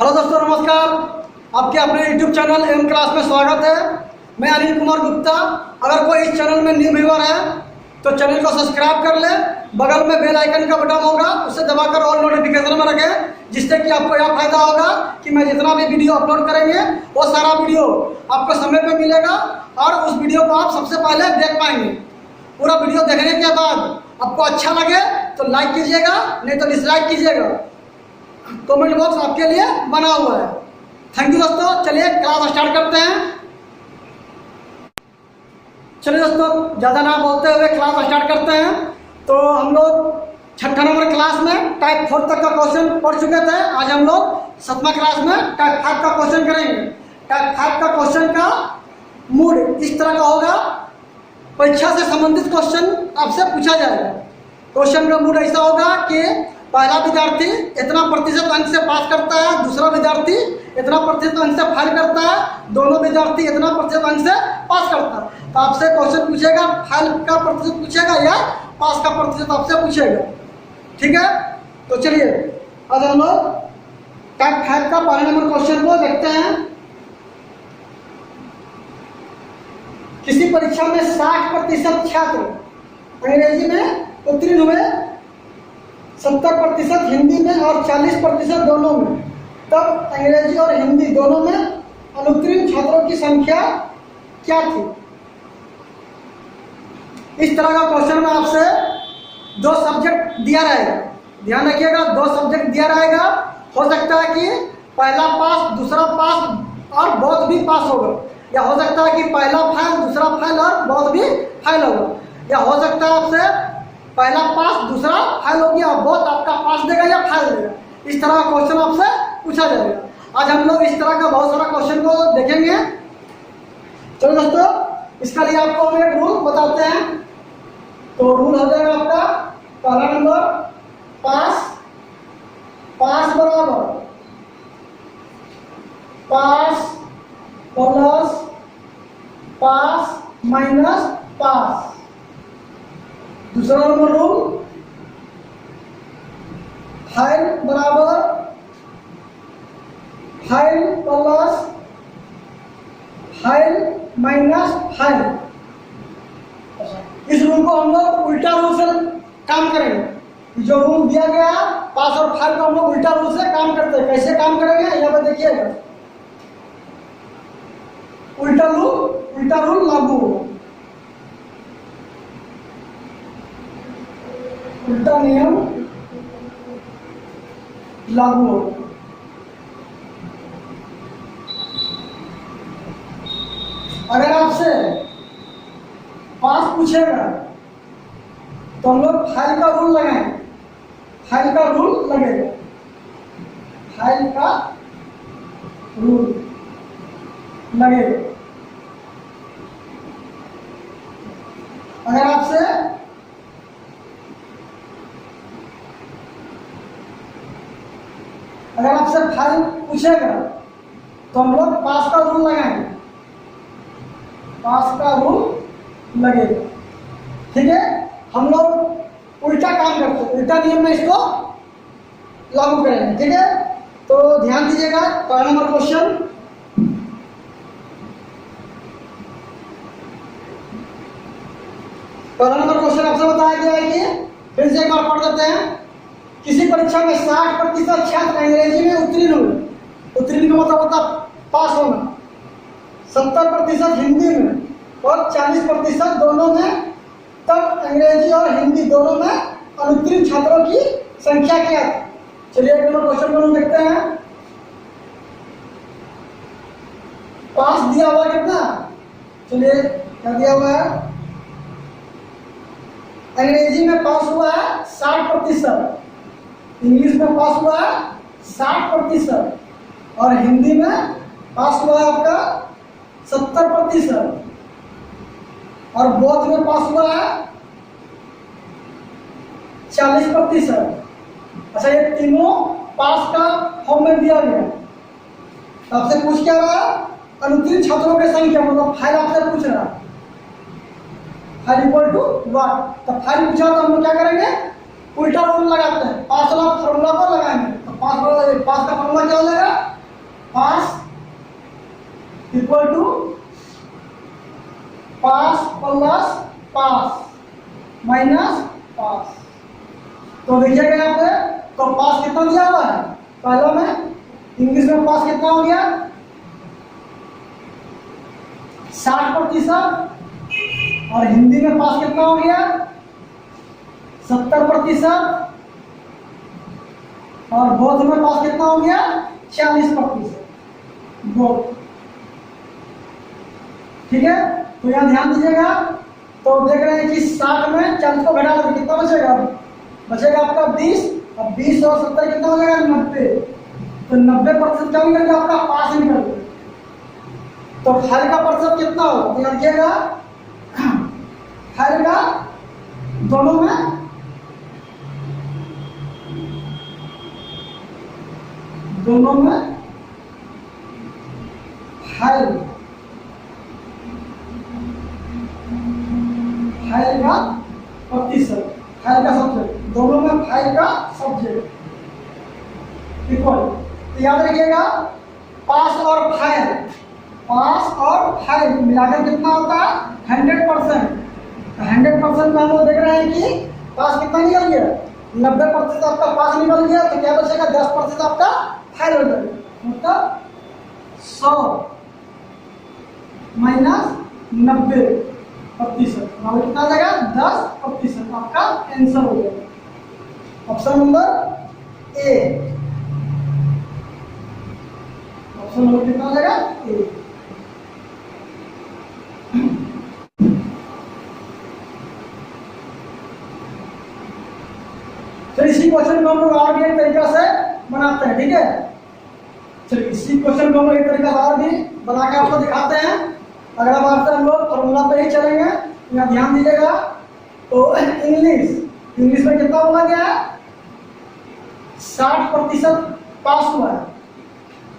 Hello दोस्तों, नमस्कार। आपके अपने YouTube चैनल एम क्लास में स्वागत है। मैं अनिल कुमार गुप्ता। अगर कोई इस चैनल में न्यू व्यूअर है तो चैनल को सब्सक्राइब कर ले। बगल में बेल आइकन का बटन होगा, उसे दबाकर ऑल नोटिफिकेशन में रखें, जिससे कि आपको यह फायदा होगा कि मैं जितना भी वीडियो अपलोड करेंगे वो सारा वीडियो आपको समय पे मिलेगा और उस वीडियो को आप सबसे पहले देख पाएंगे। पूरा वीडियो देखने के बाद आपको अच्छा लगे तो लाइक कीजिएगा, नहीं तो डिसलाइक कीजिएगा। कमेंट बॉक्स आपके लिए बना हुआ है। थैंक यू दोस्तों। चलिए क्लास स्टार्ट करते हैं। चलिए दोस्तों, ज़्यादा ना बोलते हुए क्लास स्टार्ट करते हैं। तो हम लोग छठा नंबर क्लास में टाइप 4 तक का क्वेश्चन पढ़ चुके थे। आज हम लोग 7वां क्लास में टाइप 5 का क्वेश्चन करेंगे। टाइप 5 का क्वेश्चन का मूड इस तरह का होगा, परीक्षा से संबंधित क्वेश्चन आपसे पूछा जाएगा। क्वेश्चन का मूड ऐसा होगा कि पहला विद्यार्थी इतना प्रतिशत अंक से पास करता है, दूसरा विद्यार्थी इतना प्रतिशत अंक से फेल करता है, दोनों विद्यार्थी इतना प्रतिशत अंक से पास करता है। तो आपसे क्वेश्चन पूछेगा, फेल का प्रतिशत पूछेगा या पास का प्रतिशत आपसे पूछेगा। ठीक है, तो चलिए आज हम लोग टाइप 5 का पहले नंबर क्वेश्चन को देखते हैं। किसी परीक्षा में 60% छात्र अंग्रेजी में उत्तीर्ण हुए, 70% हिंदी में और 40% दोनों में, तब अंग्रेजी और हिंदी दोनों में अनुत्तीर्ण छात्रों की संख्या क्या थी। इस तरह का क्वेश्चन में आपसे 2 सब्जेक्ट दिया रहेगा। ध्यान रखिएगा, 2 सब्जेक्ट दिया रहेगा। हो सकता है कि पहला पास, दूसरा पास और बोथ भी पास होगा, या हो सकता है कि पहला फेल, दूसरा फेल और बोथ भी फेल होगा, या हो सकता है आपसे पहला पास, दूसरा फेल हो गया, बोथ आपका पास देगा या फेल देगा। इस तरह का क्वेश्चन आपसे पूछा जाएगा। आज हम लोग इस तरह का बहुत सारा क्वेश्चन को देखेंगे। चलो दोस्तों, इसका लिए आपको हम एक रूल बताते हैं। तो रूल हो जाएगा आपका पहला नंबर, पास बराबर पास प्लस पास माइनस पास। दूसरा नंबर रूल, फेल बराबर fail plus fail minus fail. इस रूल को हम लोग उल्टा रूल से काम करेंगे। जो रूल दिया गया पास और फेल को हम लोग उल्टा रूल से काम करते हैं। कैसे काम करेंगे यहाँ पे देखिएगा। उल्टा रूल लागू हो, उल्टा नियम लागू हो। अगर आपसे पास पूछेगा तो हम लोग फेल का रूल लगाएंगे। फेल का रूल लगेगा, फेल का रूल लगेगा। अगर आपसे फेल पूछेगा तो हम लोग पास का रूल लगाएंगे, पास का रूल लगेगा। ठीक है, हम लोग उल्टा काम करते हैं, उल्टा नियम में इसको लागू करेंगे। ठीक है, तो ध्यान दीजिएगा। पहला नंबर क्वेश्चन, आपसे बताया गया है कि फिर से एक बार पढ़ देते हैं। किसी परीक्षा में 60% छात्र अंग्रेजी में उत्तीर्ण हुए, उत्तीर्ण का मतलब होता पास होना, 70% हिंदी में और 40% दोनों में, तब अंग्रेजी और हिंदी दोनों में अनुत्तीर्ण छात्रों की संख्या क्या थी। चलिए एक नंबर क्वेश्चन को हम देखते हैं। पास दिया हुआ कितना, चलिए क्या दिया हुआ है। अंग्रेजी में पास हुआ है 60%, इंग्लिश में पास हुआ है 60% और हिंदी में पास हुआ है आपका 70% और बोथ में पास हुआ है 40%। अच्छा, ये तीनों पास का फॉर्म में दिया गया। आपसे पूछ क्या रहा है, अनुत्तीर्ण छात्रों की संख्या, मतलब फेल आपसे पूछ रहा है। फेल इक्वल टू व्हाट, तो फेल पूछा तो हम लोग क्या करेंगे, उल्टा रूल लगाते हैं, पास वाला फॉर्मूला को लगाएंगे। तो पास का फॉर्मूला क्या हो जाएगा, पास इक्वल टू पास प्लस पास माइनस पास। तो देखिएगा यहाँ पे, तो पास कितना दिया हुआ है पहला में, इंग्लिश में पास कितना हो गया 60%, और हिंदी में पास कितना हो गया 70%, और बोथ में पास कितना हो गया 40%। बोथ, ठीक है। तो यहाँ ध्यान दीजिएगा, तो देख रहे हैं कि 60 में 40 को घटा कर कितना बचेगा, बचेगा आपका 20, अब 20 और 70 कितना हो जाएगा 90। तो 90% क्या निकल गया आपका पास निकल गया। तो फाइल का प्रतिशत कितना हो, तो रखिएगा फाइल का दोनों में फाइल का प्रतिशत, फाइल का सब्जेक्ट, दोनों में फाइल का सब्जेक्ट इक्वल। तो याद रखिएगा पास और फाइल मिलाकर कितना होता है 100%। तो 100% में हम लोग देख रहे हैं कि पास कितना निकल गया 90% आपका पास निकल गया, तो क्या बचेगा 10% आपका फाइल हो जाएगा, मतलब 100 माइनस 90%, मतलब कितना आ जाएगा 10% आपका आंसर हो जाएगा। Option number A, option number कितना आ जाएगा ए। चलिए इसी क्वेश्चन को हम लोग और भी एक तरीका से बनाते हैं, ठीक है। चलिए इसी क्वेश्चन को हम लोग एक तरीका से और भी बना के आपको दिखाते हैं। अगला बार से हम लोग फॉर्मूला पे ही चलेंगे, यहाँ ध्यान दीजिएगा। तो इंग्लिश में कितना बोला गया है 60% पास हुआ है,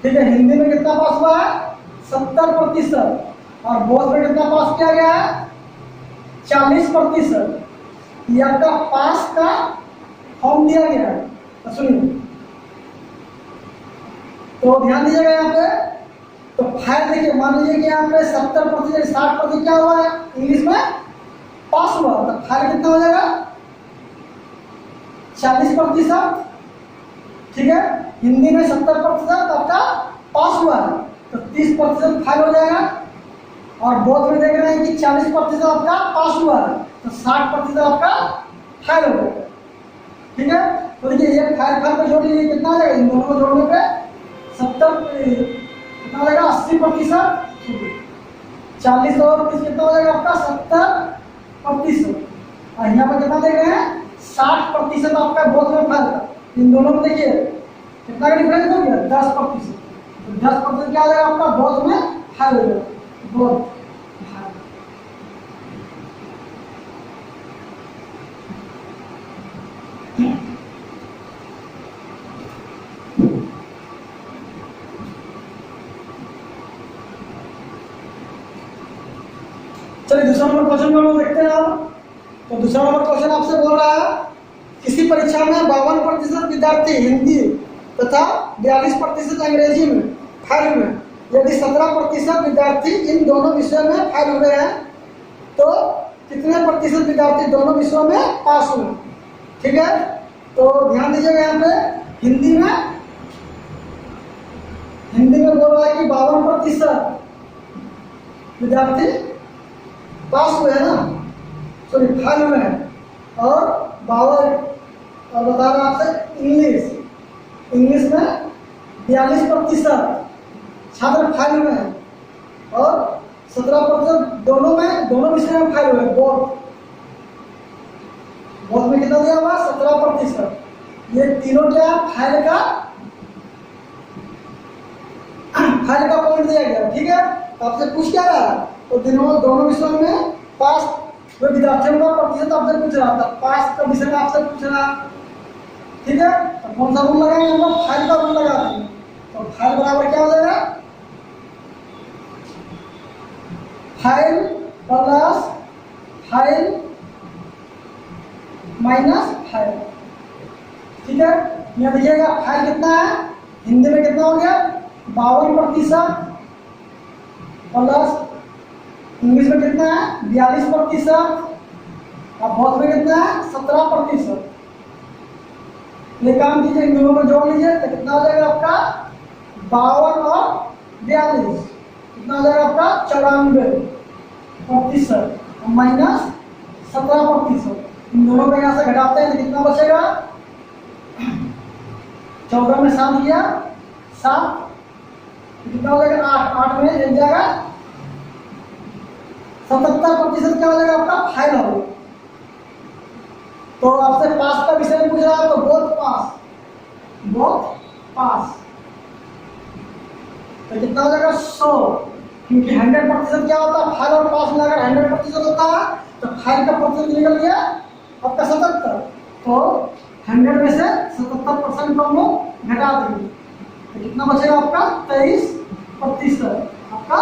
ठीक है। हिंदी में कितना पास हुआ है 70%, और बोथ में कितना पास किया गया है 40%। ये आपका पास का फॉर्म दिया गया है, तो सुनिए, तो ध्यान दीजिएगा यहाँ पे। तो फाइल देखिए, मान लीजिए कि यहाँ पे 70% 60% क्या हुआ है इंग्लिश में पास हुआ, तो फाइल कितना हो जाएगा 40%, ठीक है। हिंदी में 70% आपका पास हुआ है, तो 30% फाइल हो जाएगा, और बोथ में देख रहे हैं कि 40% आपका पास हुआ है, तो 60% आपका फाइल हो जाएगा, ठीक है। तो देखिए ये फाइल को जोड़ लीजिए, कितना आ जाएगा इन दोनों को जोड़ने पे 70 कितना हो जाएगा 80%, 40 और 30 कितना हो जाएगा आपका 70%, और यहाँ पर कितना देख रहे हैं 60% आपका बोथ में फाइल था। इन दोनों में देखिए कितना का डिफरेंस हो गया 10%, तो 10% क्या हो जाएगा आपका बोथ में फाइल हो जाएगा, बोथ। चलिए दूसरा नंबर क्वेश्चन को लोग देखते हैं आप। तो दूसरा नंबर क्वेश्चन आपसे बोल रहा है, किसी परीक्षा में 52% विद्यार्थी हिंदी तथा 42% अंग्रेजी में फेल हुए, यदि 17% विद्यार्थी इन दोनों विषयों में फेल हुए हैं, तो कितने प्रतिशत विद्यार्थी दोनों विषयों में पास हुए, ठीक है। तो ध्यान दीजिएगा यहाँ पे हिंदी में बोल रहा है कि 52% विद्यार्थी पास हुए हैं ना, सॉरी फेल हुए हैं, और 52 और बता रहा आपसे इंग्लिश में 42% छात्र फेल हुए हैं, और 17% दोनों विषय में फेल हुए हैं। बोथ में कितना दिया हुआ 17%। ये तीनों क्या फेल का पॉइंट दिया गया, ठीक है। आपसे पूछ क्या रहा है, तो दोनों विषयों में पास हुए विद्यार्थियों का प्रतिशत आपसे पूछ रहा था, पास का विषय में आपसे पूछ रहा, ठीक है। तो कौन सा रूल लगाएंगे हम लोग, फाइल का रूल लगा देंगे। तो फाइल बराबर क्या हो जाएगा file plus file minus file, ठीक है। यहाँ देखिएगा फाइल कितना है, हिंदी में कितना हो गया 52% प्लस इंग्लिश में कितना है 42%, और भौत में कितना है 17%। ये काम कीजिए, इन दोनों को जोड़ लीजिए तो कितना हो जाएगा आपका 52 और 42, कितना हो जाएगा आपका 94% माइनस 17%। इन दोनों को यहाँ से घटाते हैं तो कितना बचेगा, 14 में 7 गया 7, कितना हो जाएगा 8, 8 में एक जाएगा 77% क्या हो जाएगा आपका फाइनल। तो आपसे पास का विषय पूछ रहा है तो बोथ पास तो कितना हो जाएगा 100, क्योंकि 100% क्या होता है फाइल और पास मिलाकर 100% होता है, तो फाइल का प्रतिशत निकल गया आपका 77, तो 100 में से 77% को हम लोग घटा देंगे तो कितना बचेगा आपका 23%। आपका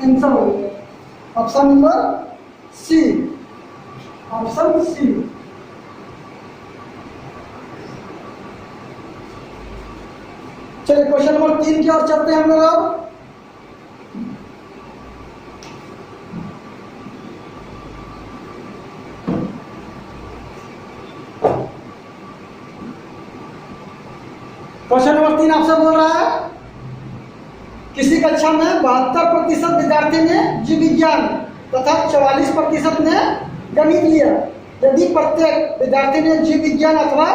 आंसर हो गया option number C, option C. चलिए क्वेश्चन नंबर 3 की ओर चलते हैं हम लोग अब। क्वेश्चन नंबर 3 आपसे बोल रहा है किसी कक्षा में 72% विद्यार्थी ने जीव विज्ञान तथा 44% ने गणित लिया। यदि प्रत्येक विद्यार्थी ने जीव विज्ञान अथवा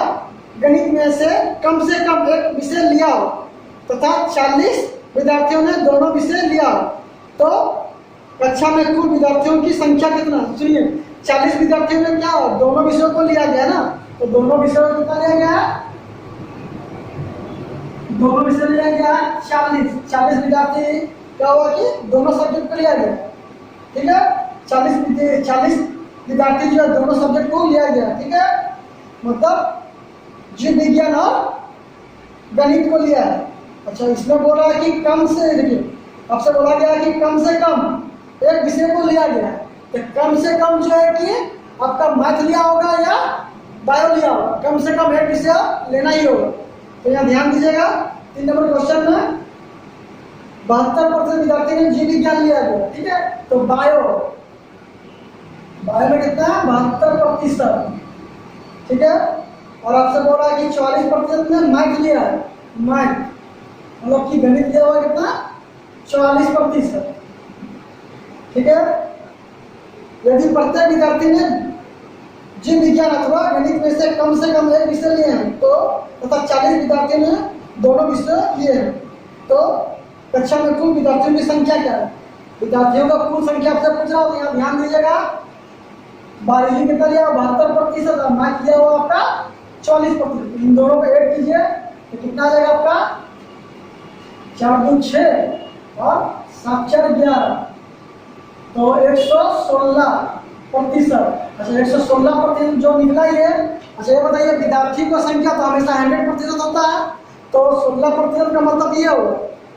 गणित में से कम एक विषय लिया हो तथा 40 विद्यार्थियों ने दोनों विषय लिया हो, तो कक्षा में कुल विद्यार्थियों की संख्या कितना। सुनिए 40 विद्यार्थियों ने क्या दोनों विषयों को लिया गया ना, तो दोनों विषयों को कितना लिया गया है, दोनों विषय लिया गया 40 विद्यार्थी क्या हुआ कि दोनों सब्जेक्ट को लिया गया, ठीक है। 40 विद्यार्थी जो है दोनों सब्जेक्ट को लिया गया, ठीक है, मतलब जीव विज्ञान और गणित को लिया है। अच्छा इसमें बोला है कि कम से, देखिए आपसे बोला गया है कि कम से कम एक विषय को लिया गया है, तो कम से कम जो है कि आपका मैथ लिया होगा या बायो लिया होगा, कम से कम एक विषय लेना ही होगा। तो यहाँ ध्यान दीजिएगा 3 नंबर क्वेश्चन में 72% विद्यार्थी ने जीव विज्ञान लिया गया, ठीक है, तो बायो में कितना है 72%, ठीक है। और आपसे बोल रहा है कि 44% ने मैथ लिया है, मैथ मतलब कि गणित लिया हुआ कितना 44%, ठीक है। यदि प्रत्येक विद्यार्थी ने जीव विज्ञान अथवा गणित में से कम एक विषय लिए हैं, तो तथा 40 विद्यार्थियों ने दोनों विषय लिए हैं, तो कक्षा में कुल विद्यार्थियों की संख्या क्या है। विद्यार्थियों का कुल संख्या आपसे पूछ रहा हूँ, यहाँ ध्यान दीजिएगा। बायोलॉजी कितना लिया 72% और मैथ लिया हुआ आपका 40%, इन दोनों को ऐड कीजिए तो कितना आ जाएगा आपका 4 दूनी 6 और 7 4 11, तो 116%। अच्छा 116% जो निकला ही है। अच्छा ये बताइए विद्यार्थी को संख्या तो हमेशा 100% होता है, तो 16% का मतलब ये होगा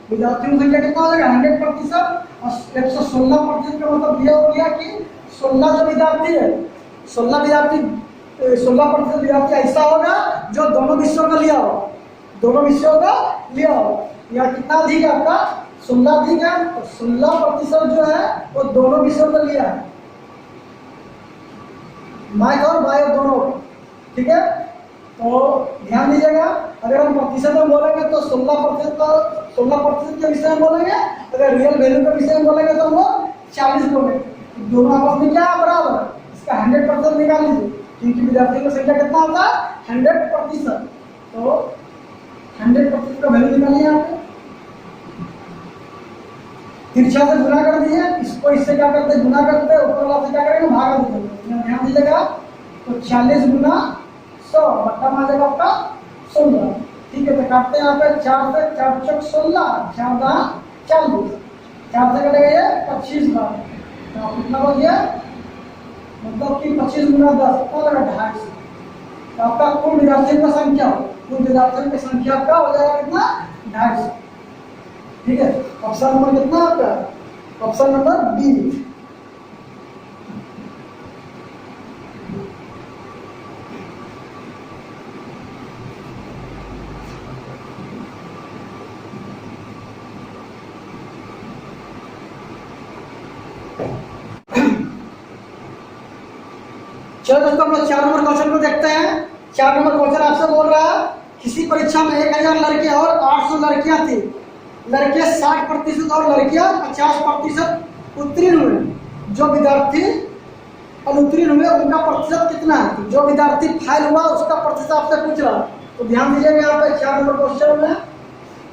विद्यार्थियों की संख्या कितना हो जाएगा 100%, और 116% का मतलब ये हो गया कि 16 जो विद्यार्थी है 16% विद्यार्थी ऐसा होगा जो दोनों विषयों का लिया हो, दोनों विषयों का लिया हो। यहाँ कितना अधिक है आपका 16 अधिक है, तो 16% जो है वो दोनों विषयों का लिया है, मैथ और बायो दोनों, ठीक है। तो ध्यान दीजिएगा अगर हम प्रतिशत में बोलेंगे तो 16% के विषय में बोलेंगे, अगर रियल वैल्यू के विषय में बोलेंगे तो हम लोग 40 बोलेंगे, दोनों आपस में क्या बराबर, इसका 100% निकाल लीजिए, क्योंकि विद्यार्थियों की संख्या कितना होता है 100%, तो 100% का वैल्यू निकालिए आपको, तिरछा से गुना कर दिए, इसको इससे क्या करते गुना करते, ऊपर वाला से क्या करेंगे भागा देंगे। ध्यान दीजिएगा तो 40 गुना 100 बट्टा में आ जाएगा आपका 16, ठीक है। तो काटते हैं यहाँ पे 4 से 4 चौक 16, 4 दां 40, 4 से कटेगा ये 25 बार, तो कितना हो गया मतलब कि 25 गुना 10 कितना लगा 250। तो आपका कुल विद्यार्थियों का संख्या, कुल विद्यार्थियों की संख्या का हो जाएगा कितना 250, ठीक है। ऑप्शन नंबर कितना आपका, ऑप्शन नंबर बी। चलो दोस्तों, हम लोग 4 नंबर क्वेश्चन को देखते हैं। 4 नंबर क्वेश्चन आपसे बोल रहा है, किसी परीक्षा में 1000 लड़कियां और 800 लड़कियां थी। लड़के 60% और लड़कियां 50% उत्तीर्ण हुए। जो विद्यार्थी अनुत्तीर्ण हुए उनका प्रतिशत कितना है? जो विद्यार्थी फेल हुआ उसका प्रतिशत आपसे पूछ रहा है। तो ध्यान दीजिएगा यहाँ पे 4 नंबर क्वेश्चन में।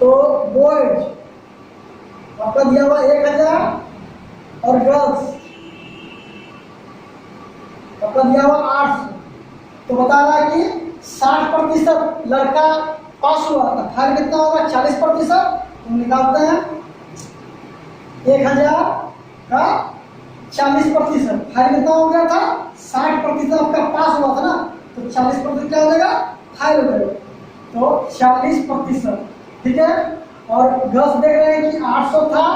तो बॉयज आपका दिया हुआ 1000 और गर्ल्स आपका दिया हुआ 800। तो बता रहा है कि 60% लड़का पास हुआ, तो फेल कितना होगा? 40%। हम निकालते हैं 1000 का 40%, फेल कितना हो गया था? 60% आपका पास हुआ था ना, तो 40% क्या हो जाएगा? फेल हो जाएगा। तो 40%, ठीक है। और गर्ल्स देख रहे हैं कि 800 था,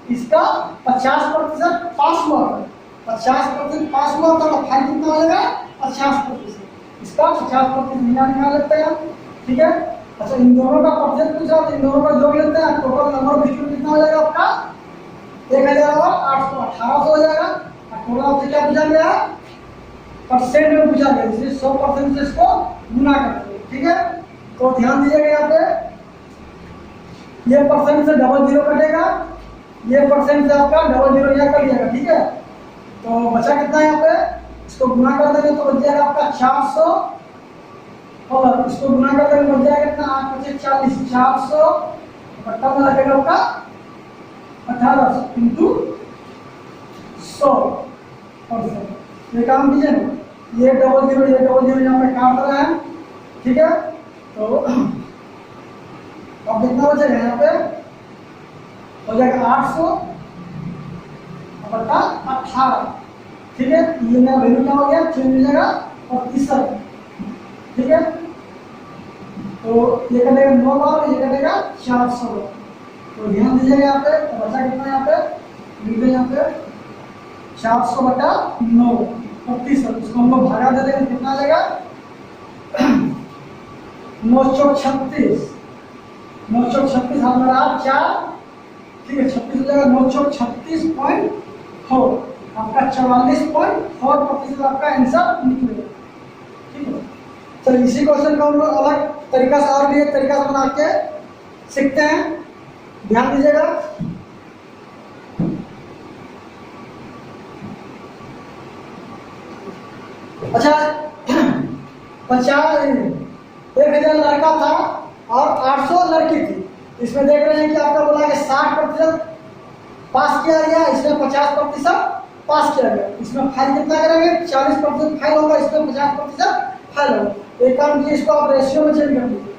इसका 50% पास हुआ था। 50% पास हुआ था, तो फेल कितना हो जाएगा? 50%। इसका 50% निकाल लेते हैं, ठीक है। अच्छा, इन दोनों का प्रतिशत पूछा तो इन दोनों का जोड़ लेते हैं। टोटल नंबर ऑफ स्टूडेंट कितना हो जाएगा आपका? 1000 और 800, 1800 हो जाएगा। टोटल आपसे क्या पूछा गया? परसेंट में पूछा गया, इसलिए 100% से इसको गुना करते हैं, ठीक है। तो ध्यान दीजिएगा यहाँ पे, ये परसेंट से डबल जीरो कटेगा, ये परसेंट से आपका डबल जीरो यहाँ कर लिएगा, ठीक है। तो बचा कितना यहाँ पे? इसको गुना कर देंगे तो बच जाएगा आपका 400, और इसको गुना कर देंगे बच जाएगा कितना? 8 × 40, 400 बट्टा में लगेगा आपका 1800 इंटू 100%। ये काम कीजिए ना, ये डबल जीरो यहाँ पे काट रहा है, ठीक है। तो अब कितना बचेगा यहाँ पे? हो जाएगा 800 बट्टा 18, ठीक है। ये मेरा वैल्यू क्या हो गया? चेंज हो जाएगा प्रतिशत, ठीक है। तो ये कटेगा 9 बार, ये कटेगा 400 बार। तो ध्यान दीजिएगा यहाँ पे, तो बचा कितना यहाँ पे? लिख दें यहाँ पे 400 बटा 9%। इसको हम लोग भगा दे देंगे, कितना आ जाएगा? 936, 936 हमारा 4, ठीक है। 36 हो जाएगा 936.4, आपका 44.4% आपका आंसर निकलेगा, ठीक है। चलिए इसी क्वेश्चन को हम लोग अलग तरीका से और भी एक तरीका से बना के सीखते हैं। ध्यान दीजिएगा, अच्छा 1000 लड़का था और 800 लड़की थी। इसमें देख रहे हैं कि आपका बोला कि 60% पास किया गया, इसमें 50% पास किया गया। इसमें फेल कितना करेंगे? 40% फेल होगा, इसमें 50% फेल होगा। एक काम कीजिए, इसको आप रेशियो में चेंज कर दीजिए।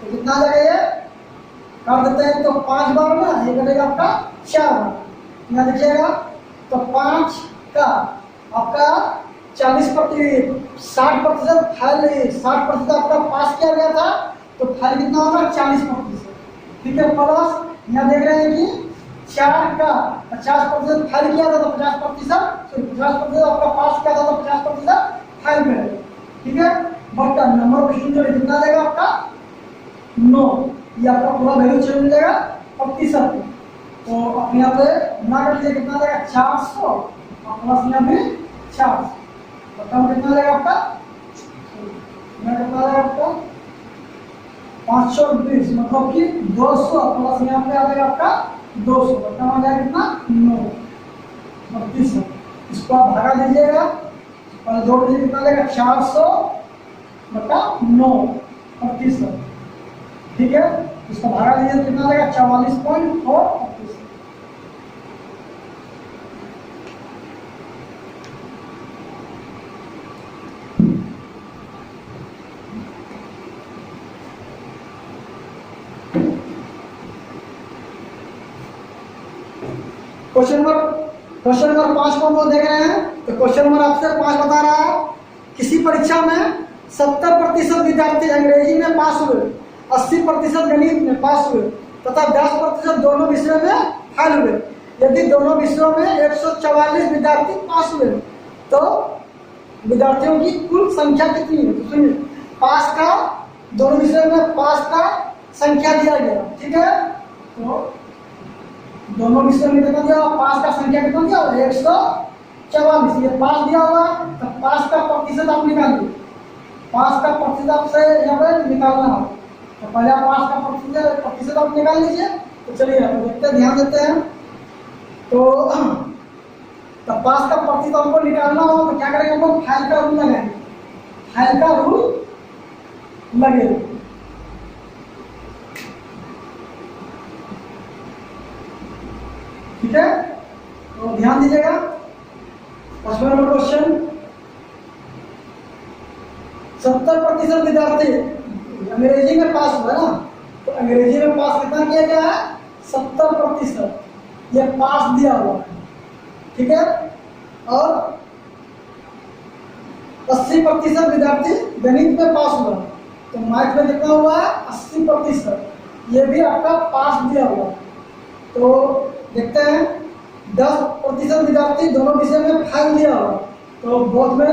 तो कितना आ जाएगा? ये कर देते हैं तो 5 बार ना, ये करेगा आपका 4 बार। यहाँ देखिएगा, तो 5 का आपका 40%, 60% फेल, 60% आपका पास किया गया था, तो फेल कितना होगा? 40%, ठीक है। प्लस यहाँ देख रहे हैं कि 4 का 50% फेल किया था, तो 50% आपका पास किया था, तो 50% फेल करेगा, ठीक है। बट नंबर ऑफ स्टूडेंट कितना देगा आपका? 9, ये आपका पूरा वैल्यू चेंज हो जाएगा प्रतिशत। तो अपने यहाँ पे गुना कर लीजिए, कितना देगा? 400 और प्लस यहाँ पे 400, बताओ कितना देगा आपका? कितना देगा आपका? 520, मतलब कि 200 प्लस यहाँ पे आ जाएगा आपका 200, बताओ आ जाएगा कितना? 9%। इसको आप भगा दीजिएगा और जोड़ दीजिए, कितना देगा? 400 बटा 9%, ठीक है। इसको भागा दीजिए, कितना देगा? 44.4%। क्वेश्चन नंबर 5 को हम लोग देख रहे हैं। तो क्वेश्चन नंबर आपसे 5 बता रहा है, किसी परीक्षा में 70% विद्यार्थी अंग्रेजी में पास हुए, 80% गणित में पास हुए तथा 10% दोनों विषयों में फेल हुए। यदि दोनों विषयों में 144 विद्यार्थी पास हुए तो विद्यार्थियों की कुल संख्या कितनी है? तो सुनिए, पास का दोनों विषयों में पास का संख्या दिया गया, ठीक है। तो दोनों विषयों में कितना दिया? पास का संख्या कितना दिया? 144। ये पास दिया हुआ, तो पास का प्रतिशत आप निकालिए, पास का प्रतिशत आपसे यहाँ पे निकालना है। तो पहले आप पास का प्रतिशत आप निकाल लीजिए। तो चलिए हम देखते हैं, ध्यान देते हैं। तो पास का प्रतिशत हमको निकालना हो तो क्या करेंगे, हमको फाइल का रूल लगाएंगे, फाइल का रूल लगेगा। ठीक है, तो ध्यान दीजिएगा। 5वां नंबर क्वेश्चन, 70% विद्यार्थी अंग्रेजी में पास हुआ ना, तो अंग्रेजी में पास कितना किया गया है, 70%, ये पास दिया हुआ है। ठीक है, और 80% विद्यार्थी गणित में पास हुआ, तो मैथ में कितना हुआ है, 80%, ये भी आपका पास दिया हुआ है। तो देखते हैं, 10% विद्यार्थी दोनों विषय में फाइल दिया हुआ, तो बोथ में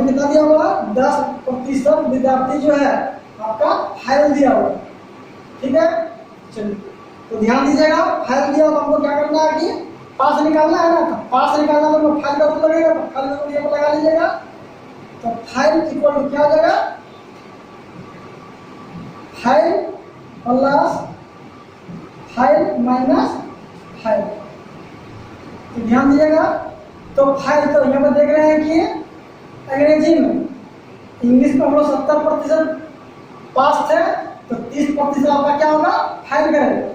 कितना दिया हुआ, 10% विद्यार्थी जो है आपका फाइल दिया हुआ। ठीक है, चलिए तो ध्यान दीजिएगा, फाइल दिया हुआ हमको क्या करना है कि पास निकालना है ना, तो पास निकालना तो फाइल का रूल लगेगा, तो फाइल का रूल यहाँ पर लगा लीजिएगा। तो फाइल इक्वल टू क्या हो जाएगा, file plus file minus file. तो ध्यान दीजिएगा, तो फाइल तो यहाँ पर देख रहे हैं कि अंग्रेजी में, इंग्लिश में हम लोग 70% पास थे, तो 30% आपका क्या होगा, फाइल करेगा।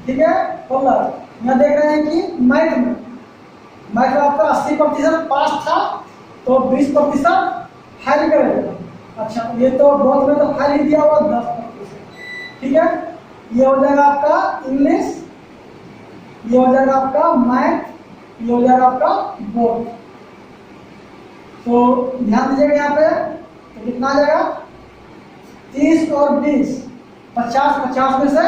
ठीक है, प्लस यहाँ देख रहे हैं कि मैथ में आपका 80% पास था, तो 20% फाइल करेगा। अच्छा, ये तो बोथ में तो फाइल ही दिया हुआ 10%। ठीक है, ये हो जाएगा आपका इंग्लिश, ये हो जाएगा आपका मैथ, ये हो जाएगा आपका बोथ। तो ध्यान दीजिएगा यहाँ पे, तो कितना आ जाएगा, 30 और 20, 50 में से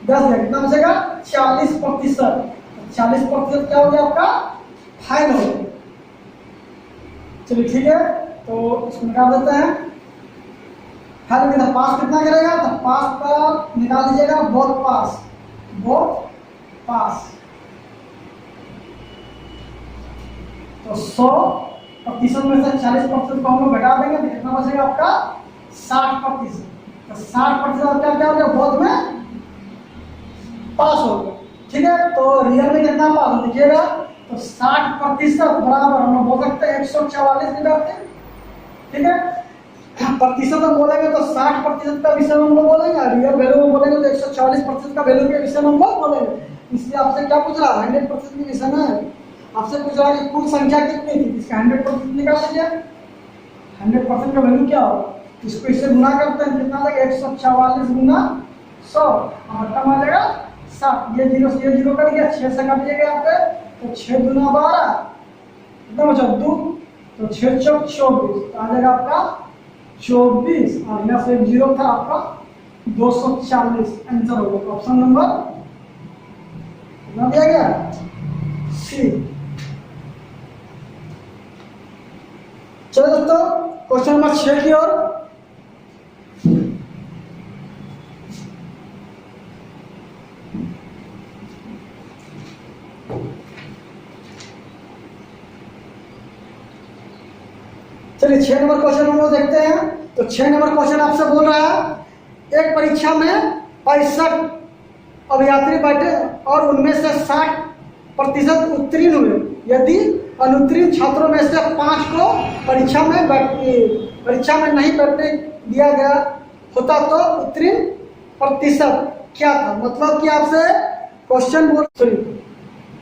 10 है, कितना बचेगा, 40%। 40% क्या हो गया आपका, फाइल हो गया। चलिए ठीक है, तो इसको निकाल देते हैं। फाइल में पास कितना करेगा, तो पास का निकाल दीजिएगा, बोथ पास तो 100% में से 40% को हम लोग घटा देंगे, तो कितना बचेगा आपका, 60%। तो 60% क्या हो गया, बोथ में पास हो गया। ठीक है, तो रियल में कितना पास हो लीजिएगा, तो 60% बराबर हम लोग बोल सकते हैं 144 विद्यार्थी। ठीक है, प्रतिशत हम बोलेंगे तो 60% का विषय हम लोग बोलेंगे, रियल वैल्यू में बोलेंगे तो 144% का वैल्यू के विषय में हम लोग बोलेंगे। इसलिए आपसे क्या पूछ रहा है, 100% के विषय में आपसे पूछ रहा है कि कुल संख्या कितनी थी, इसका 100% निकाल लीजिए। 100% का वैल्यू क्या होगा, इसको इससे गुना करते हैं, कितना लगेगा, 144 गुना 100, मतलब आ जाएगा 7। ये 0 से ये 0 कट गया, 6 से काट दिएगा यहाँ पे, तो 6 दूना 12, कितना बचा 2, तो 6 चौक 24, तो आ जाएगा आपका 24, और यहाँ से 0 था आपका 240, आंसर हो गया। ऑप्शन नंबर कितना दिया गया, सी। चलो दोस्तों, क्वेश्चन नंबर 6 की ओर। चलिए 6 नंबर क्वेश्चन हम लोग देखते हैं। तो 6 नंबर क्वेश्चन आपसे बोल रहा है, एक परीक्षा में 65 अभ्यर्थी बैठे और उनमें से 60% उत्तीर्ण हुए। यदि अनुत्तीर्ण छात्रों में से 5 को परीक्षा में नहीं बैठने दिया गया होता तो उत्तीर्ण प्रतिशत क्या था। मतलब कि आपसे क्वेश्चन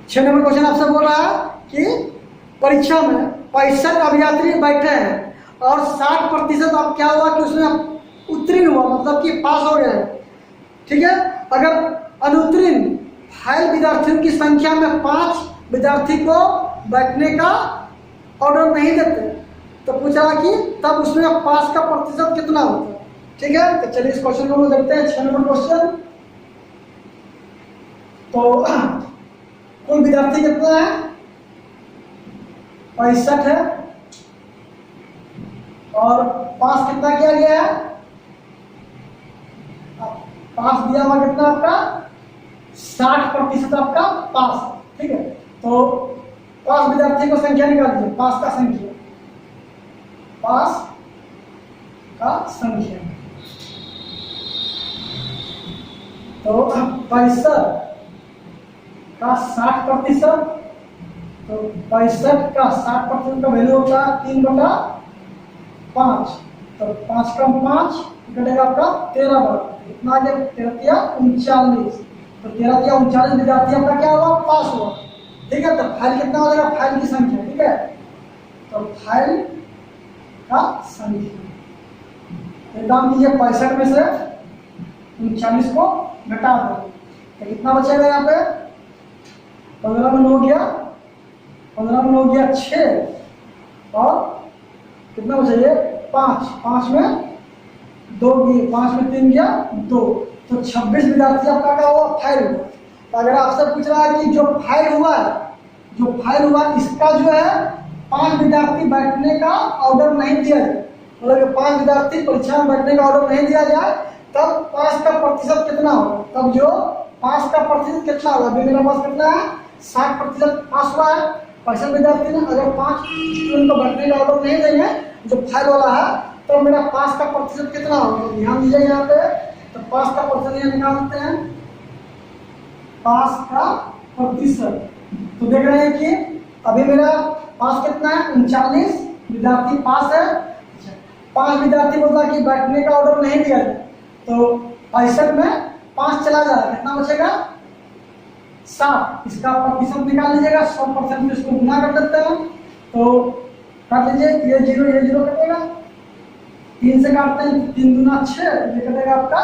6 नंबर क्वेश्चन आपसे बोल रहा है कि परीक्षा में 65 अभ्यर्थी बैठे हैं और 60% अब क्या हुआ कि उसमें उत्तीर्ण हुआ, मतलब कि पास हो गया है। ठीक है, अगर अनुत्तीर्ण फाइल विद्यार्थियों की संख्या में 5 विद्यार्थी को बैठने का ऑर्डर नहीं देते, तो पूछा कि तब उसमें पास का प्रतिशत कितना होता है। ठीक है, तो चलिए इस क्वेश्चन को हम देखते हैं। 6 नंबर क्वेश्चन, तो कुल विद्यार्थी कितना है, 65 है, और पास कितना किया गया है, पास दिया हुआ कितना आपका 60% आपका पास। ठीक है, तो पास विद्यार्थी को संख्या निकाल दीजिए, पास का संख्या, पास का संख्या। तो 65 का 60%, तो 65 का 60% का वैल्यू होता है 3/5, तो 5 कम 5 कटेगा आपका 13 बार, कितना आ गया 13 39, तो 13 विद्यार्थी आपका क्या हुआ, पास हुआ। ठीक है, तो फाइल कितना हो जाएगा, फाइल की संख्या। ठीक है, तो फाइल का संख्या एक काम कीजिए, 65 में से 39 को घटा दो, तो कितना बचेगा यहाँ पे, 15 में 9 गया, 15 में 9 गया 6, और कितना बचेगा 5, 5 में 2 गए, 5 में 3 गया 2, तो 26 विद्यार्थी आपका क्या हुआ, फाइल हुआ। तो अगर आपसे पूछ रहा है कि जो फाइल हुआ इसका जो है 5 विद्यार्थी बैठने का ऑर्डर नहीं दिया जाए, मतलब 5 विद्यार्थी परीक्षा में बैठने का ऑर्डर नहीं दिया जाए, तब 5 का प्रतिशत कितना होगा, तब जो 5 का प्रतिशत कितना होगा, अभी मेरे पास कितना है 60% पास हुआ है 65 विद्यार्थी ने। अगर 5 स्टूडेंट को बैठने का ऑर्डर नहीं देंगे जो फाइल वाला है, तो मेरा पास का प्रतिशत कितना होगा, ध्यान दीजिए यहाँ पे। तो पास का प्रतिशत यहाँ निकालते हैं, पास का प्रतिशत, तो देख रहे हैं कि अभी मेरा पास कितना है 39 विद्यार्थी पास है। 5 विद्यार्थी बोलता कि बैठने का ऑर्डर नहीं दिया जाए, तो 65 में 5 चला जाए, कितना बचेगा 7, इसका प्रतिशत निकाल लीजिएगा, 100% में इसको गुना कर देते हैं, तो कर लीजिए, ये 0 कटेगा, 3 से काटते हैं, 3 दूना 6, ये कटेगा आपका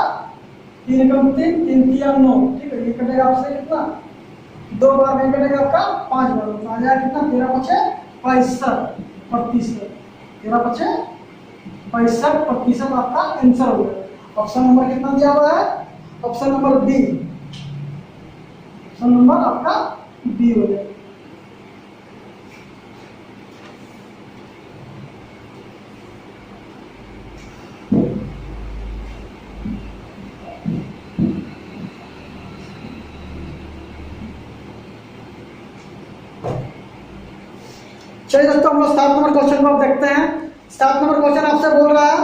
3 कम 3, 3 3 9, ठीक है, ये कटेगा आपसे कितना 2 बार में कटेगा आपका 5 बार, तो आ जाएगा कितना 13/65 आपका आंसर हो गया। ऑप्शन नंबर कितना दिया हुआ है, option number B, option number आपका बी हो गया। चलिए दोस्तों, हम लोग 7 नंबर क्वेश्चन को देखते हैं। 7 नंबर क्वेश्चन आपसे बोल रहा है,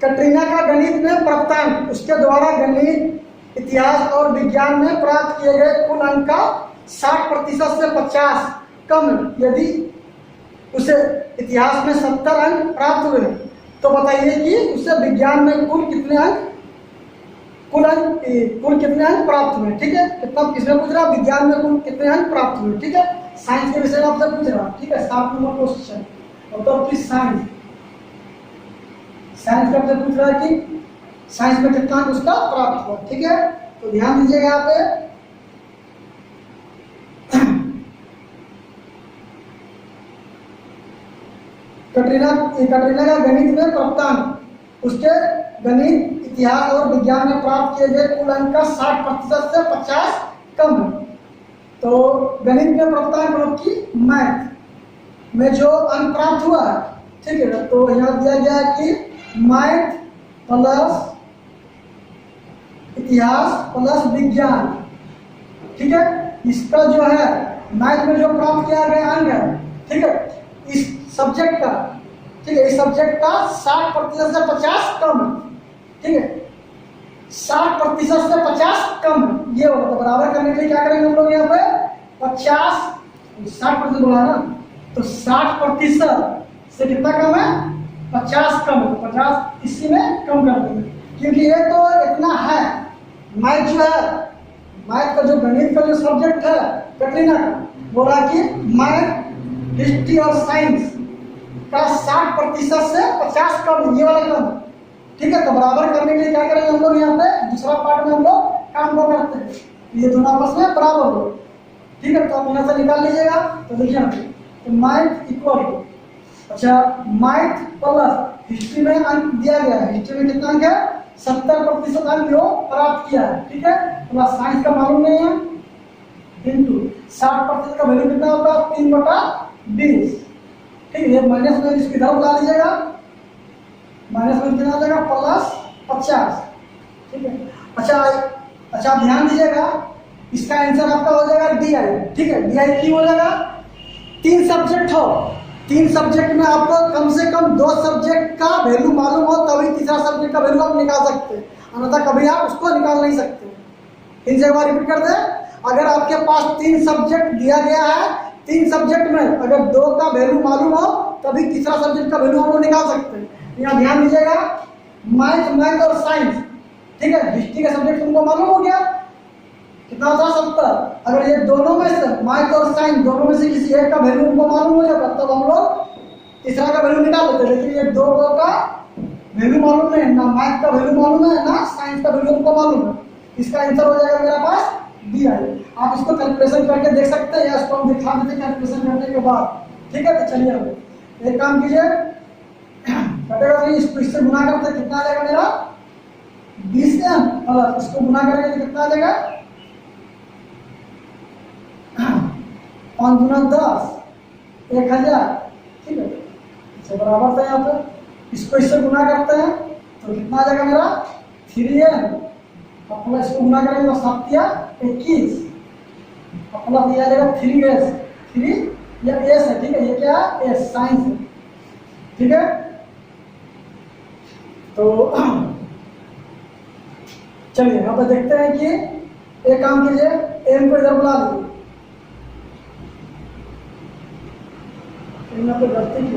कटरीना का गणित में प्राप्तांक उसके द्वारा गणित, इतिहास और विज्ञान में प्राप्त किए गए कुल अंक का 60% से 50 कम, यदि उसे इतिहास में 70 अंक प्राप्त हुए, तो बताइए कि उसे विज्ञान में कुल कितने अंक प्राप्त हुए। ठीक है, कितना किसमें पूछ रहा है, विज्ञान में कुल कितने अंक प्राप्त हुए। ठीक है, साइंस के विषय में आपसे पूछ रहा है। ठीक है, 7 नंबर क्वेश्चन, तो प्लीज साइंस का आपसे पूछ रहा है कि साइंस में कितना अंक उसका प्राप्त हुआ। ठीक है, तो ध्यान दीजिएगा यहाँ पे, कटरीना का गणित में प्राप्तांक उसके गणित, इतिहास और विज्ञान में प्राप्त किए गए कुल अंक का 60% से 50 कम है। तो गणित में प्राप्तांक मतलब कि मैथ में जो अंक प्राप्त हुआ है, ठीक है, तो यहाँ दिया गया है कि मैथ प्लस इतिहास प्लस विज्ञान। ठीक है, इसका जो है मैथ में जो प्राप्त किया गया अंक है, ठीक है, इस सब्जेक्ट का, ठीक है, इस सब्जेक्ट का 60% से 50 कम है। ठीक है, 60% से 50 कम है, ये होगा। तो बराबर करने के लिए क्या करेंगे हम लोग, यहाँ पे 60% बोला ना, तो 60% से कितना कम है, 50 कम है, 50 इसी में कम कर देंगे, क्योंकि ये तो इतना है। मैथ जो है, मैथ का जो गणित का जो सब्जेक्ट है कटरीना का, बोला कि मैथ, हिस्ट्री और साइंस का 60% से 50 कम, ये वाला कम। ठीक है, तो बराबर करने के लिए क्या करेंगे हम लोग, यहाँ पे दूसरा पार्ट में हम लोग काम को करते हैं, ये दोनों आपस में बराबर हो। ठीक है, तो आप यहाँ से निकाल लीजिएगा, तो देखिए तो मैथ इक्वल टू, अच्छा मैथ प्लस हिस्ट्री में अंक दिया गया है, हिस्ट्री में कितना अंक है, 70% अंक जो प्राप्त किया है। ठीक है, प्लस साइंस का मालूम नहीं है, इंटू 60% का वैल्यू कितना होगा, 3/20। ठीक है, माइनस में इसकी इधर उठा लीजिएगा, माइनस में कितना हो जाएगा, प्लस 50। ठीक है, अच्छा ध्यान दीजिएगा, इसका आंसर आपका हो जाएगा डी आई। ठीक है, डी आई क्यों हो जाएगा? 3 सब्जेक्ट हो, 3 सब्जेक्ट में आपको कम से कम 2 सब्जेक्ट का वैल्यू मालूम हो तभी तीसरा सब्जेक्ट का वैल्यू आप निकाल सकते हैं, अन्यथा कभी आप उसको निकाल नहीं सकते। इनसे एक बार रिपीट कर दें, अगर आपके पास 3 सब्जेक्ट दिया गया है, 3 सब्जेक्ट में अगर 2 का वैल्यू मालूम हो तभी तीसरा सब्जेक्ट का वैल्यू हम लोग निकाल सकते हैं। यहाँ ध्यान दीजिएगा, मैथ और साइंस, ठीक है, हिस्ट्री का सब्जेक्ट तुमको मालूम हो गया कितना था 70। अगर ये दोनों में से मैथ और साइंस दोनों में से किसी एक का वैल्यू हमको मालूम हो जाता तब हम लोग तीसरा का वैल्यू निकाल लेते, लेकिन ये दो का वैल्यू मालूम नहीं, ना मैथ का वैल्यू मालूम है ना साइंस का वैल्यू हमको मालूम है। इसका आंसर हो जाएगा मेरे पास डी आई। आप इसको कैलकुलेशन करके देख सकते हैं या इसको हम दिखा देते कैलकुलेशन करने के बाद। ठीक है, तो चलिए अब एक काम कीजिए, कटेगा नहीं, इसको इससे गुना करते कितना आ जाएगा मेरा 20m, और इसको गुना करेंगे तो कितना आ जाएगा 5 गुना 10, 1000। ठीक है, इससे बराबर था यहाँ पे, इसको इससे गुना करते हैं तो कितना आ जाएगा मेरा 3m, अपना इसको गुना करेंगे तो 7 या 21, अपना दिया जाएगा 3s, 3 या s है। ठीक है, ये क्या है s, साइंस है। ठीक है, तो चलिए यहाँ पे देखते हैं कि एक काम कीजिए, m को इधर बुला लीजिए, यहाँ पे गलती की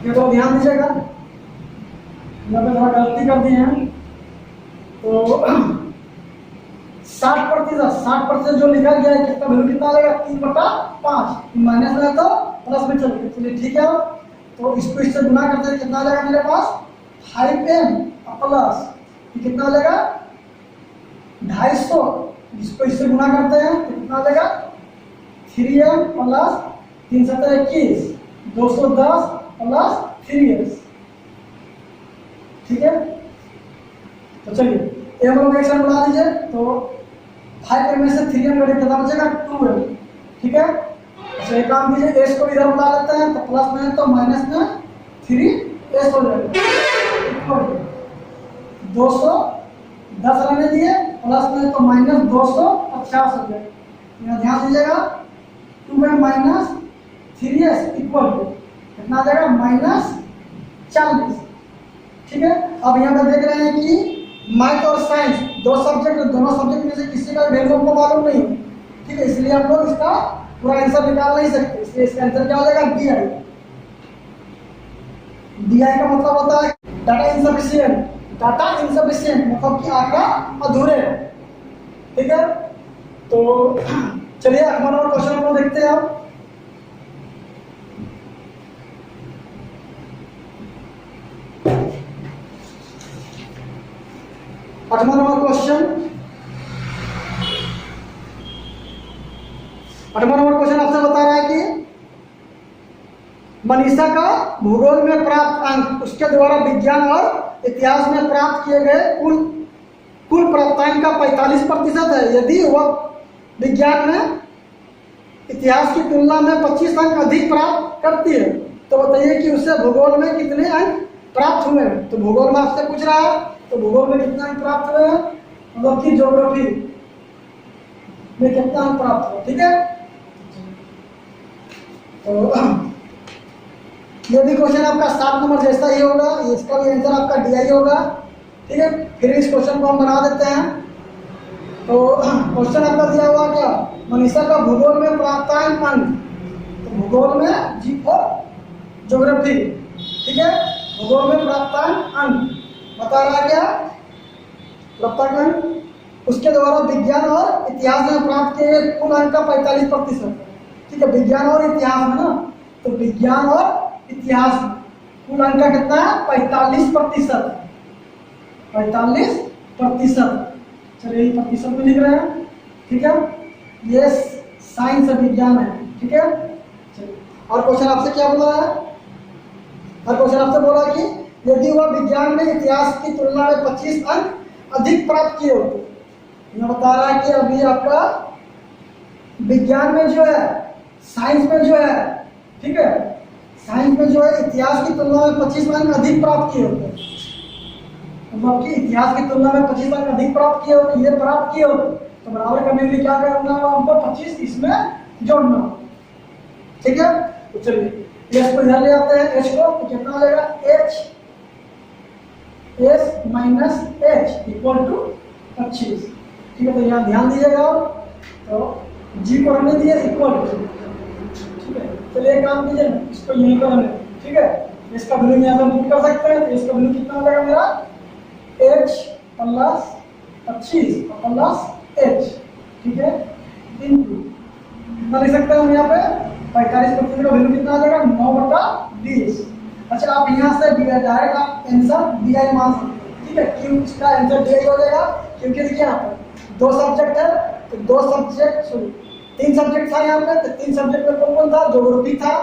ये तो ध्यान दीजिएगा, यहाँ पे थोड़ा गलती कर दी है। तो 60% जो लिखा गया है कितना वैल्यू कितना आएगा 3/5, माइनस में तो प्लस में चलिए। चलिए ठीक है, तो इसको इससे गुना करते हैं कितना आ जाएगा मेरे पास 5m प्लस कितना आ जाएगा 250, इसको इससे गुना करते हैं तो कितना आ जाएगा 3m प्लस 3 7 21, 210 प्लस 3s। ठीक है, तो चलिए m लोग एक साथ बुला लीजिए, तो 5m में से 3m करें कितना बचेगा 2m। ठीक है, अच्छा एक काम कीजिए, s को इधर बुला लेते हैं, तो प्लस में तो माइनस में 3s हो जाएगा, 210 रहने दिए, प्लस में तो माइनस 250 हो जाएगा। यहाँ ध्यान दीजिएगा 2m minus 3s equal to कितना आ जाएगा -40। ठीक है, अब यहाँ पे देख रहे हैं कि मैथ और साइंस दोनों सब्जेक्ट में से किसी का वैल्यू हमको मालूम नहीं है। ठीक है, इसलिए हम लोग इसका पूरा आंसर निकाल नहीं सकते, इसलिए इसका आंसर क्या हो जाएगा डी आई। डी आई का मतलब होता है डाटा इनसफिशिएंट, डाटा इनसफिशिएंट मतलब कि आंकड़ा अधूरे। ठीक है, तो चलिए अगला और क्वेश्चन हम लोग देखते हैं। अब 8वां नंबर क्वेश्चन आपसे बता रहा है कि मनीषा का भूगोल में प्राप्त अंक उसके द्वारा विज्ञान और इतिहास में प्राप्त किए गए कुल प्राप्तांक का 45% है। यदि वह विज्ञान में इतिहास की तुलना में 25 अंक अधिक प्राप्त करती है तो बताइए कि उसे भूगोल में कितने अंक प्राप्त हुए हैं। तो भूगोल में आपसे पूछ रहा है, तो भूगोल में कितने अंक प्राप्त हुए हैं, मतलब कि ज्योग्राफी में कितना अंक प्राप्त हुआ। ठीक है, तो ये भी क्वेश्चन आपका 7 नंबर जैसा ही होगा, इसका भी आंसर आपका डी आई होगा। ठीक है, फिर इस क्वेश्चन को हम बना देते हैं। तो क्वेश्चन आपका दिया हुआ क्या, मनीषा का भूगोल में प्राप्तांक अंक, तो भूगोल में जी फॉर ज्योग्राफी। ठीक है, भूगोल में प्राप्तांक अंक बता रहा है क्या, प्राप्तांक अंक उसके द्वारा विज्ञान और इतिहास में प्राप्त किए गए कुल अंक का 45%। ठीक है, विज्ञान और इतिहास में ना, तो विज्ञान और इतिहास में कुल अंक का कितना है 45%। 45%, चलिए प्रतिशत में लिख रहे हैं। ठीक है, ये साइंस विज्ञान है। ठीक है, चलिए और क्वेश्चन आपसे क्या बोला है, और क्वेश्चन आपसे बोला कि यदि वह विज्ञान में इतिहास की तुलना में 25 अंक अधिक प्राप्त किए होते। मैं बता रहा है कि अभी आपका विज्ञान में जो है, साइंस में जो है, ठीक है, साइंस में जो है इतिहास की तुलना में 25 अंक अधिक प्राप्त किए होते, मतलब कि इतिहास की तुलना में 25 अंक अधिक प्राप्त किए होते, ये प्राप्त किए होते तो बराबर करने के लिए क्या करना होगा हमको, 25 इसमें जोड़ना होगा। ठीक है, तो चलिए एस को इधर ले आते हैं, एच को, तो कितना हो जाएगा, H S minus H equal to 25। ठीक है, तो यहाँ ध्यान दीजिएगा, तो जी को हमने दिया इक्वल टू। ठीक है, चलिए एक काम कीजिए ना, इसको यहीं पर हमने, ठीक है, इसका वैल्यू यहाँ पर पुट कर सकते हैं, तो इसका वैल्यू कितना हो जाएगा मेरा, एच प्लस 25 प्लस एच, ठीक है, इनटू कितना लिख सकते हैं हम यहाँ पे, 45% का वैल्यू कितना आ जाएगा, 9/20। अच्छा, आप यहाँ से डायरेक्ट आप आंसर डी आई मान सकते हैं। ठीक है, क्यों इसका आंसर डी आई हो जाएगा, क्योंकि देखिए यहाँ पर 2 सब्जेक्ट है, तो 2 सब्जेक्ट, सॉरी 3 सब्जेक्ट था यहाँ पे, तो 3 सब्जेक्ट में कौन कौन था, ज्योग्राफी था,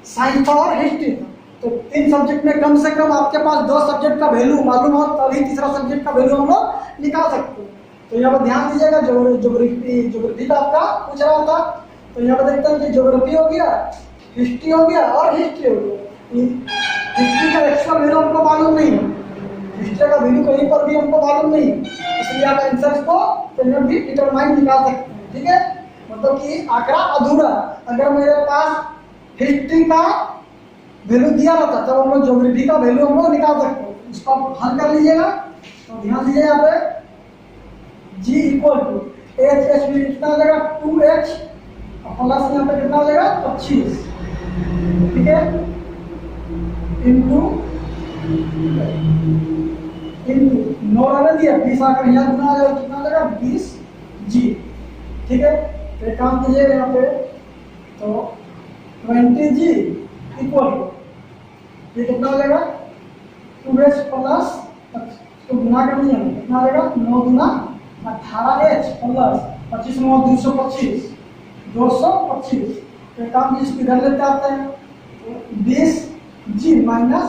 साइंस था और हिस्ट्री था। तो 3 सब्जेक्ट में कम से कम आपके पास 2 सब्जेक्ट का वैल्यू मालूम हो, तभी तीसरा सब्जेक्ट का वैल्यू हम लोग निकाल सकते हैं। तो यहाँ पर ध्यान दीजिएगा, ज्योग्राफी का आपका पूछ रहा था, तो यहाँ पर देखते हैं कि ज्योग्राफी हो गया, हिस्ट्री हो गया और हिस्ट्री हो गया। हिस्ट्री का एक्चुअल वैल्यू हमको मालूम नहीं है, हिस्ट्री का वैल्यू कहीं पर भी हमको मालूम नहीं है, इसलिए आप आंसर को भी डिटरमाइन निकाल सकते हैं। ठीक है, मतलब कि आंकड़ा अधूरा, अगर मेरे पास हिस्ट्री का वैल्यू दिया रहता तब हम लोग ज्योग्राफी का वैल्यू हम लोग निकाल सकते हैं। इसको आप हल कर लीजिएगा, तो ध्यान दीजिए यहाँ पे g equal to H, H में कितना आ जाएगा, 2h प्लस यहाँ पे कितना आ जाएगा, 25। ठीक है, इनटू 9 रहने दिया, 20 आकर यहाँ गुना आ जाएगा, कितना आ जाएगा, 20g। ठीक है, तो एक काम कीजिए यहाँ पे, तो 20g इक्वल टू ये कितना हो जाएगा, 2h प्लस, तो गुना कर दिया कितना आ जाएगा, 9 गुना 18h प्लस 25 9 225, 225। तो काम की इसको इधर लेते आते हैं, तो 20g minus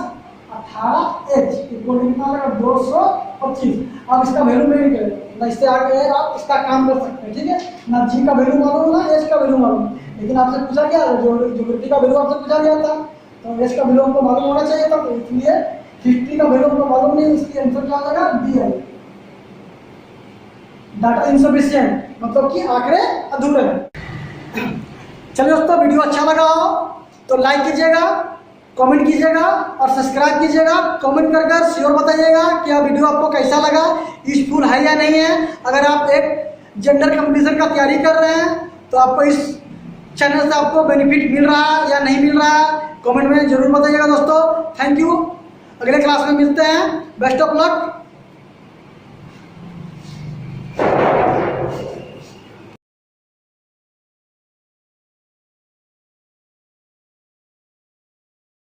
18h equal to कितना आ जाएगा, 225। अब इसका वैल्यू नहीं निकलेगा, इससे आगे आप इसका काम कर सकते हैं। ठीक है, ना जी का वैल्यू मालूम ना एच का वैल्यू मालूम, लेकिन आपसे पूछा गया ज्योग्राफी का वैल्यू आपसे पूछा गया था, तो एच का वैल्यू हमको मालूम होना चाहिए था, तो इसलिए हिस्ट्री का वैल्यू हमको मालूम नहीं, इसकी आंसर क्या आ जाएगा, डी आई, डाटा इनसफिशिएंट, मतलब कि आंकड़े अधूरे हैं। चलिए दोस्तों, वीडियो अच्छा लगा हो तो लाइक कीजिएगा, कमेंट कीजिएगा और सब्सक्राइब कीजिएगा। कमेंट कर कर श्योर बताइएगा कि यह वीडियो आपको कैसा लगा, यूजफुल है या नहीं है। अगर आप एक जेंडर कंपटीशन का तैयारी कर रहे हैं तो आपको इस चैनल से आपको बेनिफिट मिल रहा है या नहीं मिल रहा है, कमेंट में जरूर बताइएगा दोस्तों। थैंक यू, अगले क्लास में मिलते हैं, बेस्ट ऑफ लक।